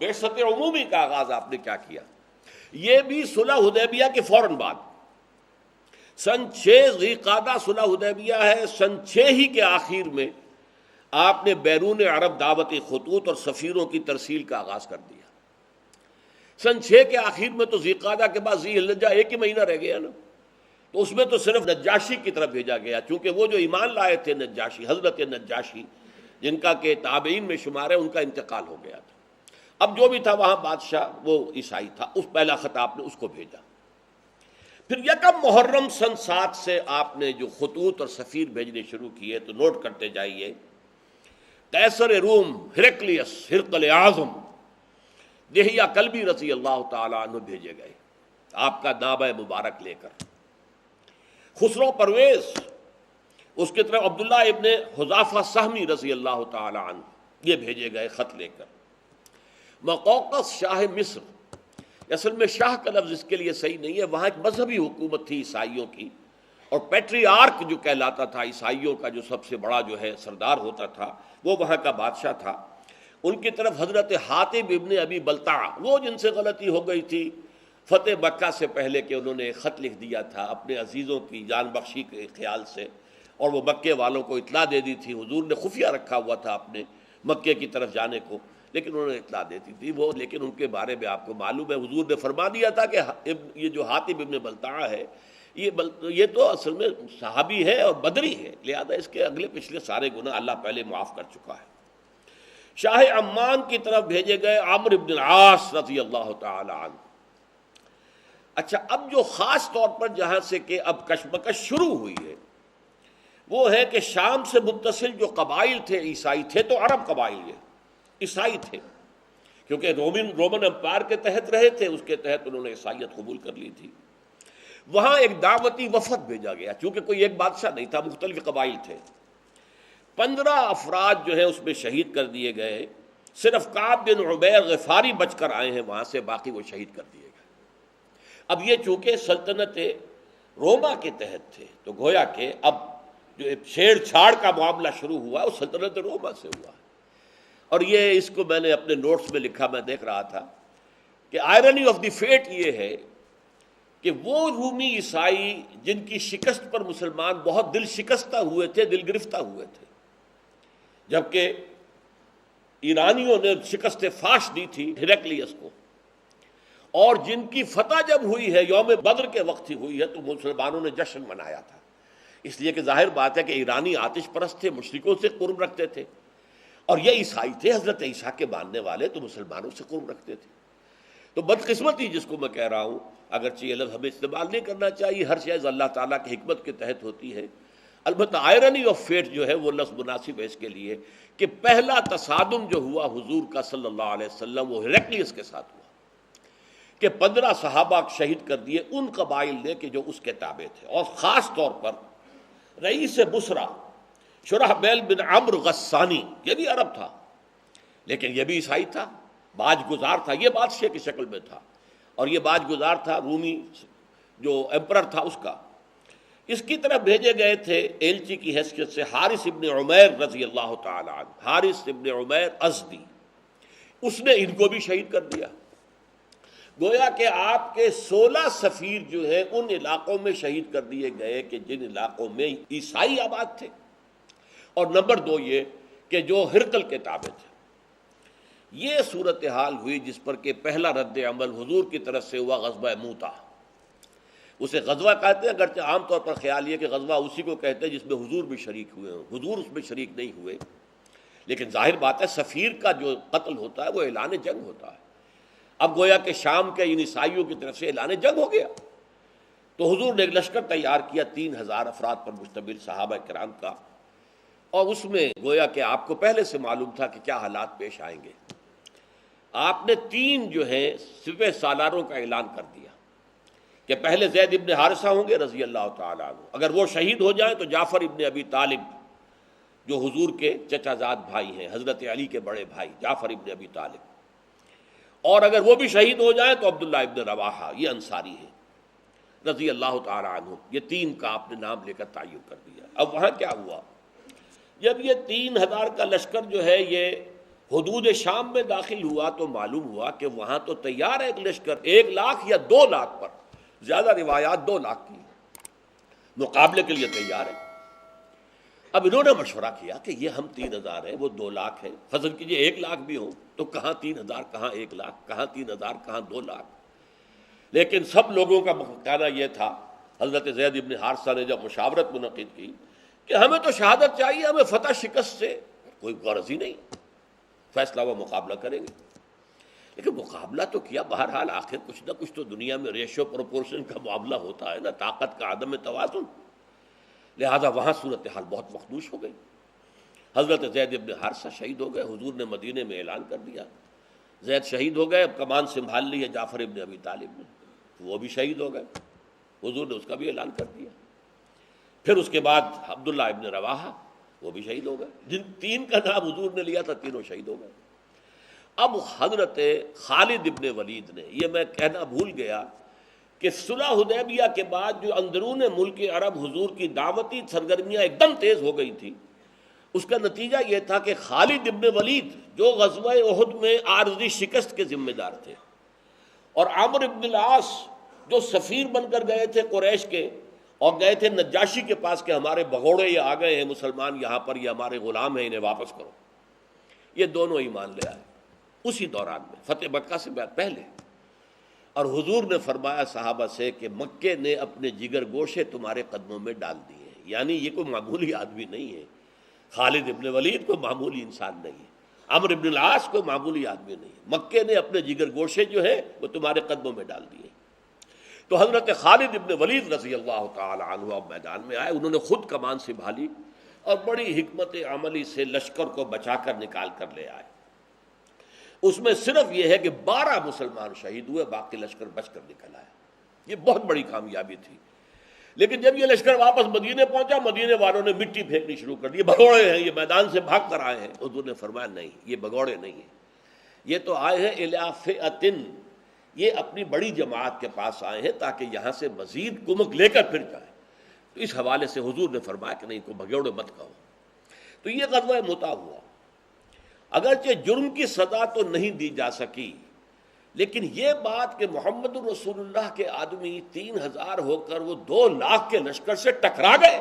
بعثت عمومی کا آغاز آپ نے کیا کیا؟ یہ بھی صلح حدیبیہ کے فوراً بعد، سن 6 ذی قعدہ صلح حدیبیہ ہے، سن 6 ہی کے آخر میں آپ نے بیرون عرب دعوتی خطوط اور سفیروں کی ترسیل کا آغاز کر دیا۔ سن 6 کے آخر میں تو ذی قعدہ کے بعد ذی الحجہ ایک ہی مہینہ رہ گیا نا، تو اس میں تو صرف نجاشی کی طرف بھیجا گیا، چونکہ وہ جو ایمان لائے تھے نجاشی، حضرت نجاشی جن کا کہ تابعین میں شمار ہے، ان کا انتقال ہو گیا تھا۔ اب جو بھی تھا وہاں بادشاہ وہ عیسائی تھا، اس پہلا خط آپ نے اس کو بھیجا۔ پھر یکم محرم سن 7 سے آپ نے جو خطوط اور سفیر بھیجنے شروع کیے، تو نوٹ کرتے جائیے، قیصر روم ہرقلیس، ہرقل اعظم، دہیہ کلبی رضی اللہ تعالیٰ عنہ بھیجے گئے آپ کا نامہ مبارک لے کر۔ خسرو پرویز، اس کی طرف عبداللہ ابن حذافہ سہمی رضی اللہ تعالیٰ عنہ، یہ بھیجے گئے خط لے کر۔ مقوقس شاہ مصر، اصل میں شاہ کا لفظ اس کے لیے صحیح نہیں ہے، وہاں ایک مذہبی حکومت تھی عیسائیوں کی، اور پیٹریارک جو کہلاتا تھا عیسائیوں کا، جو سب سے بڑا جو ہے سردار ہوتا تھا، وہ وہاں کا بادشاہ تھا۔ ان کی طرف حضرت حاتب ابن ابی بلتع، وہ جن سے غلطی ہو گئی تھی فتح مکہ سے پہلے کہ انہوں نے ایک خط لکھ دیا تھا اپنے عزیزوں کی جان بخشی کے خیال سے، اور وہ مکے والوں کو اطلاع دے دی تھی، حضور نے خفیہ رکھا ہوا تھا اپنے مکے کی طرف جانے کو، لیکن انہوں نے اطلاع دے دی تھی وہ، لیکن ان کے بارے میں آپ کو معلوم ہے حضور نے فرما دیا تھا کہ یہ جو حاتب ابن بلتع ہے یہ تو اصل میں صحابی ہے اور بدری ہے، لہذا اس کے اگلے پچھلے سارے گناہ اللہ پہلے معاف کر چکا ہے۔ شاہ عمان کی طرف بھیجے گئے عمرو بن العاص رضی اللہ تعالی عنہ۔ اچھا، اب جو خاص طور پر جہاں سے کہ اب کشمکش شروع ہوئی ہے وہ ہے کہ شام سے متصل جو قبائل تھے عیسائی تھے، تو عرب قبائل یہ عیسائی تھے، کیونکہ رومن امپائر کے تحت رہے تھے، اس کے تحت انہوں نے عیسائیت قبول کر لی تھی۔ وہاں ایک دعوتی وفد بھیجا گیا، چونکہ کوئی ایک بادشاہ نہیں تھا، مختلف قبائل تھے۔ 15 افراد جو ہے اس میں شہید کر دیے گئے، صرف کعب بن عبیر غفاری بچ کر آئے ہیں وہاں سے، باقی وہ شہید کر دیے گئے۔ اب یہ چونکہ سلطنت روما کے تحت تھے، تو گویا کہ اب جو چھیڑ چھاڑ کا معاملہ شروع ہوا وہ سلطنت روما سے ہوا، اور یہ اس کو میں نے اپنے نوٹس میں لکھا، میں دیکھ رہا تھا کہ آئرنی آف دی فیٹ یہ ہے کہ وہ رومی عیسائی جن کی شکست پر مسلمان بہت دل شکستہ ہوئے تھے، دل گرفتہ ہوئے تھے، جبکہ ایرانیوں نے شکست فاش دی تھی ہرقلیس کو، اور جن کی فتح جب ہوئی ہے یوم بدر کے وقت ہی ہوئی ہے، تو مسلمانوں نے جشن منایا تھا، اس لیے کہ ظاہر بات ہے کہ ایرانی آتش پرست تھے، مشرکوں سے قرب رکھتے تھے، اور یہ عیسائی تھے حضرت عیسیٰ کے ماننے والے، تو مسلمانوں سے قرب رکھتے تھے۔ تو بدقسمتی جس کو میں کہہ رہا ہوں، اگرچہ یہ لفظ ہمیں استعمال نہیں کرنا چاہیے، ہر چیز اللہ تعالیٰ کی حکمت کے تحت ہوتی ہے، البتہ آئرنی آف فیٹ جو ہے وہ لفظ مناسب ہے اس کے لیے کہ پہلا تصادم جو ہوا حضور کا صلی اللہ علیہ وسلم وہ ہرقلیس کے ساتھ ہوا، کہ 15 صحابہ شہید کر دیے ان قبائل نے کہ جو اس کے تابع تھے، اور خاص طور پر رئیس بصرہ شرحبیل بن عمرو غسانی، یہ بھی عرب تھا لیکن یہ بھی عیسائی تھا، باج گزار تھا، یہ بادشاہ کی شکل میں تھا، اور یہ باج گزار تھا رومی جو ایمپرر تھا اس کا۔ اس کی طرف بھیجے گئے تھے ایلچی کی حیثیت سے حارث ابن عمیر رضی اللہ تعالی عنہ، حارث ابن عمیر ازدی، اس نے ان کو بھی شہید کر دیا۔ گویا کہ آپ کے 16 سفیر جو ہے ان علاقوں میں شہید کر دیے گئے کہ جن علاقوں میں عیسائی آباد تھے، اور نمبر 2 یہ کہ جو ہرقل کے تابع تھے۔ یہ صورتحال ہوئی جس پر کہ پہلا رد عمل حضور کی طرف سے ہوا غزوہ موتا۔ اسے غزوہ کہتے ہیں، اگرچہ عام طور پر خیال یہ کہ غزوہ اسی کو کہتے ہیں جس میں حضور بھی شریک ہوئے ہوں، حضور اس میں شریک نہیں ہوئے، لیکن ظاہر بات ہے سفیر کا جو قتل ہوتا ہے وہ اعلان جنگ ہوتا ہے۔ اب گویا کہ شام کے ان عیسائیوں کی طرف سے اعلان جنگ ہو گیا، تو حضور نے ایک لشکر تیار کیا 3000 افراد پر مشتمل صحابہ کرام کا، اور اس میں گویا کہ آپ کو پہلے سے معلوم تھا کہ کیا حالات پیش آئیں گے۔ آپ نے 3 جو ہے سپہ سالاروں کا اعلان کر دیا کہ پہلے زید ابن حارثہ ہوں گے رضی اللہ تعالیٰ عنہ، اگر وہ شہید ہو جائیں تو جعفر ابن ابی طالب جو حضور کے چچا زاد بھائی ہیں، حضرت علی کے بڑے بھائی جعفر ابن ابی طالب، اور اگر وہ بھی شہید ہو جائیں تو عبداللہ ابن رواحہ، یہ انصاری ہے رضی اللہ تعالیٰ عنہ۔ یہ 3 کا آپ نے نام لے کر تعین کر دیا۔ اب وہاں کیا ہوا، جب یہ 3000 کا لشکر جو ہے یہ حدود شام میں داخل ہوا تو معلوم ہوا کہ وہاں تو تیار ہے ایک لشکر 1,00,000 یا 2,00,000 پر، زیادہ روایات 2,00,000 کی، مقابلے کے لیے تیار ہے۔ اب انہوں نے مشورہ کیا کہ یہ ہم 3,000 ہیں، وہ 2,00,000 ہیں، فرض کیجیے 1,00,000 بھی ہوں تو کہاں 3,000 کہاں 1,00,000، کہاں 3,000 کہاں 2,00,000۔ لیکن سب لوگوں کا کہنا یہ تھا، حضرت زید بن حارثہ نے جب مشاورت منعقد کی کہ ہمیں تو شہادت چاہیے، ہمیں فتح شکست سے کوئی غرض ہی نہیں، فیصلہ وہ مقابلہ کریں گے۔ لیکن مقابلہ تو کیا، بہرحال آخر کچھ نہ کچھ تو دنیا میں ریشو پروپورشن کا معاملہ ہوتا ہے نا، طاقت کا عدم توازن، لہذا وہاں صورتحال بہت مخدوش ہو گئی۔ حضرت زید بن حارثہ شہید ہو گئے، حضور نے مدینے میں اعلان کر دیا زید شہید ہو گئے، اب کمان سنبھال لی ہے جعفر ابن ابی طالب نے، وہ بھی شہید ہو گئے، حضور نے اس کا بھی اعلان کر دیا۔ پھر اس کے بعد عبداللہ ابن رواحہ وہ بھی شہید ہو گئے، جن 3 کا نام حضور نے لیا تھا تینوں شہید ہو گئے۔ اب حضرت خالد ابن ولید نے، یہ میں کہنا بھول گیا کہ صلح حدیبیہ کے بعد جو اندرون ملک عرب حضور کی دعوتی سرگرمیاں ایک دم تیز ہو گئی تھی، اس کا نتیجہ یہ تھا کہ خالد ابن ولید جو غزوہ احد میں عارضی شکست کے ذمہ دار تھے، اور عامر ابن العاص جو سفیر بن کر گئے تھے قریش کے اور گئے تھے نجاشی کے پاس کہ ہمارے بگوڑے یہ آ گئے ہیں مسلمان یہاں پر، یہ ہمارے غلام ہیں، انہیں واپس کرو، یہ دونوں ایمان لے آئے اسی دوران میں، فتح مکہ سے پہلے۔ اور حضور نے فرمایا صحابہ سے کہ مکے نے اپنے جگر گوشے تمہارے قدموں میں ڈال دیے ہیں، یعنی یہ کوئی معمولی آدمی نہیں ہے، خالد ابن ولید کوئی معمولی انسان نہیں ہے، عمرو ابن العاص کوئی معمولی آدمی نہیں ہے، مکے نے اپنے جگر گوشے جو ہے وہ تمہارے قدموں میں ڈال دیے۔ تو حضرت خالد ابن ولید رضی اللہ تعالی عنہ اب میدان میں آئے، انہوں نے خود کمان سنبھالی اور بڑی حکمت عملی سے لشکر کو بچا کر نکال کر لے آئے۔ اس میں صرف یہ ہے کہ 12 مسلمان شہید ہوئے، باقی لشکر بچ کر نکل آیا، یہ بہت بڑی کامیابی تھی۔ لیکن جب یہ لشکر واپس مدینے پہنچا، مدینے والوں نے مٹی پھینکنی شروع کر دی، بھگوڑے ہیں، یہ میدان سے بھاگ کر آئے ہیں۔ حضور نے فرمایا نہیں، یہ بھگوڑے نہیں ہیں، یہ تو آئے ہیں الی فئۃ، یہ اپنی بڑی جماعت کے پاس آئے ہیں تاکہ یہاں سے مزید کمک لے کر پھر جائیں۔ تو اس حوالے سے حضور نے فرمایا کہ نہیں، کو بھگوڑے مت کہو۔ تو یہ غزوہ مؤتہ ہوا، اگرچہ جرم کی سزا تو نہیں دی جا سکی، لیکن یہ بات کہ محمد رسول اللہ کے آدمی 3,000 ہو کر وہ 2,00,000 کے لشکر سے ٹکرا گئے،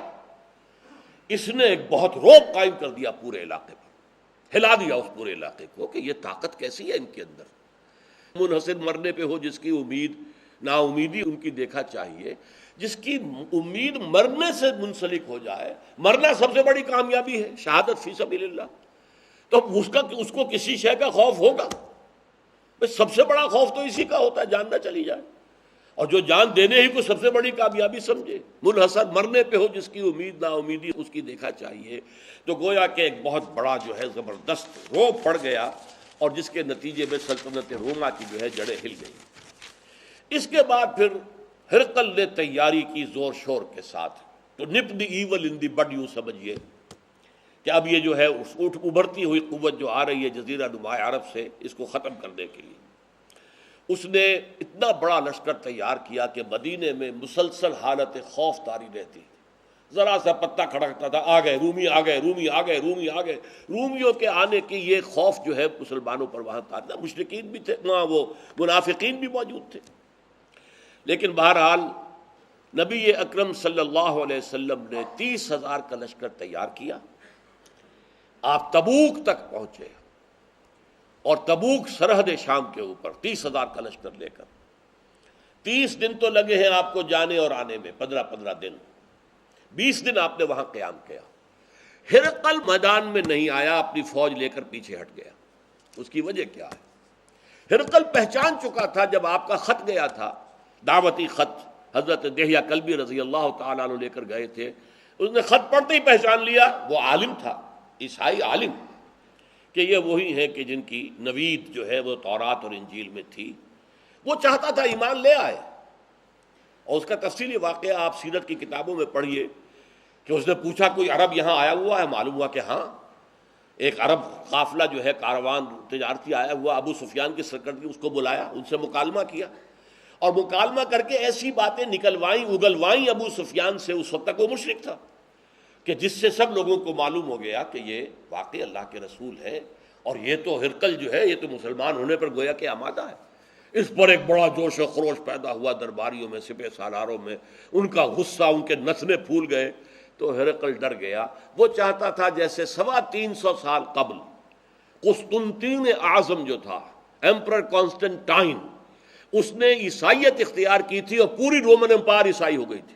اس نے ایک بہت رعب قائم کر دیا پورے علاقے پر، ہلا دیا اس پورے علاقے کو کہ یہ طاقت کیسی ہے ان کے اندر۔ منحصر مرنے پہ ہو جس کی امید، نا امیدی ان کی دیکھا چاہیے، جس کی امید مرنے سے منسلک ہو جائے، مرنا سب سے بڑی کامیابی ہے، شہادت فی سبیل اللہ، تو اس کو کسی شے کا خوف ہوگا؟ سب سے بڑا خوف تو اسی کا ہوتا ہے، جان نہ چلی جائے، اور جو جان دینے ہی کو سب سے بڑی کامیابی سمجھے، منحصر مرنے پہ ہو جس کی امید نا امیدی اس کی دیکھا چاہیے۔ تو گویا کہ ایک بہت بڑا جو ہے زبردست رعب پڑ گیا، اور جس کے نتیجے میں سلطنت روما کی جو ہے جڑیں ہل گئی۔ اس کے بعد پھر ہرقل نے تیاری کی زور شور کے ساتھ، تو نپ دی ایول ان دی بڈ، یوں سمجھیے کہ اب یہ جو ہے ابھرتی ہوئی قوت جو آ رہی ہے جزیرہ نما عرب سے، اس کو ختم کرنے کے لیے اس نے اتنا بڑا لشکر تیار کیا کہ مدینے میں مسلسل حالت خوف طاری رہتی، ذرا سا پتہ کھڑکتا تھا، آ گئے رومی، آ گئے رومی، آ گئے رومی، آ گئے۔ رومیوں کے آنے کی یہ خوف جو ہے مسلمانوں پر وہاں تھا، مشرکین بھی تھے وہاں، وہ منافقین بھی موجود تھے۔ لیکن بہرحال نبی اکرم صلی اللہ علیہ وسلم نے 30,000 کا لشکر تیار کیا، آپ تبوک تک پہنچے، اور تبوک سرحد شام کے اوپر 30,000 کا لشکر لے کر 30 دن تو لگے ہیں آپ کو جانے اور آنے میں، 15 دن، 20 دن آپ نے وہاں قیام کیا۔ ہرقل میدان میں نہیں آیا، اپنی فوج لے کر پیچھے ہٹ گیا۔ اس کی وجہ کیا ہے؟ ہرقل پہچان چکا تھا جب آپ کا خط گیا تھا، دعوتی خط حضرت دہیہ کلبی رضی اللہ تعالیٰ عنہ لے کر گئے تھے، اس نے خط پڑھتے ہی پہچان لیا، وہ عالم تھا، عیسائی عالم، کہ یہ وہی ہے کہ جن کی نوید جو ہے وہ تورات اور انجیل میں تھی۔ وہ چاہتا تھا ایمان لے آئے، اور اس کا تفصیلی واقعہ آپ سیرت کی کتابوں میں پڑھیے کہ اس نے پوچھا کوئی عرب یہاں آیا ہوا ہے؟ معلوم ہوا کہ ہاں، ایک عرب قافلہ جو ہے کاروان تجارتی آیا ہوا، ابو سفیان کی سرکردگی، اس کو بلایا، ان سے مکالمہ کیا، اور مکالمہ کر کے ایسی باتیں نکلوائیں اگلوائیں ابو سفیان سے، اس وقت تک وہ مشرک تھا، کہ جس سے سب لوگوں کو معلوم ہو گیا کہ یہ واقعی اللہ کے رسول ہے، اور یہ تو ہرقل جو ہے یہ تو مسلمان ہونے پر گویا کہ آمادہ ہے. اس پر ایک بڑا جوش و خروش پیدا ہوا درباریوں میں، سپہ سالاروں میں، ان کا غصہ، ان کے نتنے پھول گئے. تو ہرقل ڈر گیا. وہ چاہتا تھا جیسے 350 سال قبل قسطنطین اعظم جو تھا، ایمپرر کانسٹنٹائن، اس نے عیسائیت اختیار کی تھی اور پوری رومن امپائر عیسائی ہو گئی تھی.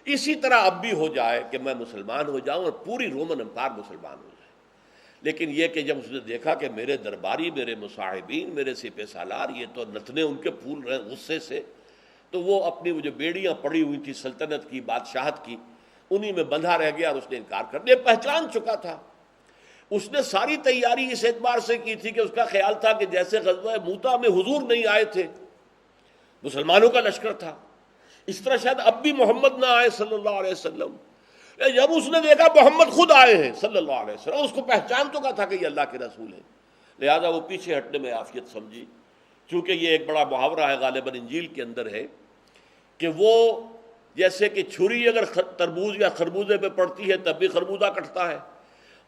اسی طرح اب بھی ہو جائے کہ میں مسلمان ہو جاؤں اور پوری رومن امپائر مسلمان ہو جائے. لیکن یہ کہ جب اس نے دیکھا کہ میرے درباری، میرے مصاحبین، میرے سپہ سالار یہ تو نتنے ان کے پھول رہے غصے سے، تو وہ اپنی وہ جو بیڑیاں پڑی ہوئی تھی سلطنت کی، بادشاہت کی، انہی میں بندھا رہ گیا اور اس نے انکار کر دیا. پہچان چکا تھا. اس نے ساری تیاری اس اعتبار سے کی تھی کہ اس کا خیال تھا کہ جیسے غزوہ موتا میں حضور نہیں آئے تھے، مسلمانوں کا لشکر تھا، اس طرح شاید اب بھی محمد نہ آئے صلی اللہ علیہ وسلم. جب اس نے دیکھا محمد خود آئے ہیں صلی اللہ علیہ وسلم، اس کو پہچان چکا تھا کہ یہ اللہ کے رسول ہیں، لہذا وہ پیچھے ہٹنے میں عافیت سمجھی. چونکہ یہ ایک بڑا محاورہ ہے غالباً انجیل کے اندر ہے کہ وہ جیسے کہ چھری اگر تربوز یا خربوزے پہ پڑتی ہے تب بھی خربوزہ کٹتا ہے،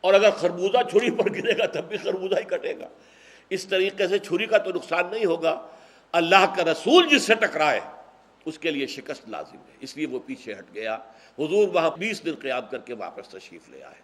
اور اگر خربوزہ چھری پر گرے گا تب بھی خربوزہ ہی کٹے گا. اس طریقے سے چھری کا تو نقصان نہیں ہوگا، اللہ کا رسول جس سے ٹکرائے اس کے لیے شکست لازم ہے. اس لیے وہ پیچھے ہٹ گیا. حضور وہاں 20 دن قیام کر کے واپس تشریف لے آئے.